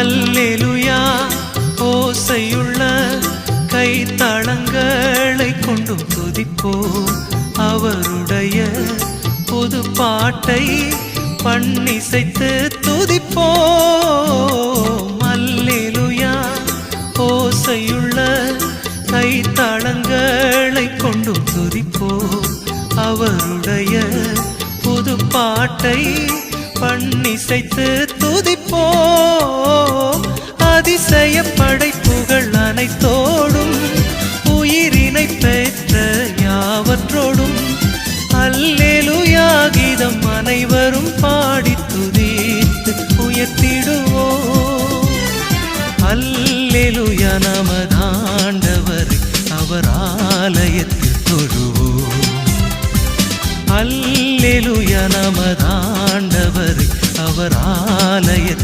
அல்லேலூயா ஓசையுள்ள கைத்தளங்களை கொண்டும் துதிப்போம். அவருடைய புது பாட்டை பண்ணிசைத்து துதிப்போம். அல்லேலூயா ஓசையுள்ள கைத்தளங்களை கொண்டும் துதிப்போம். அவருடைய புது பாட்டை பண்ணிசைத்து துதிப்போம். அதிசய படைப்புகள் அனைத்தோடும் உயிரினை பெற்ற யாவற்றோடும் அல்லேலூயா கீதம் அனைவரும் பாடி துதித்து உயர்த்திடுவோம். அல்லேலூயா நமதாண்டவரை அவர் ஆலயத்தில் தொழுவோம். அல்லேலூயா நமதாண்டவரை அவர் ஆலயத்தில்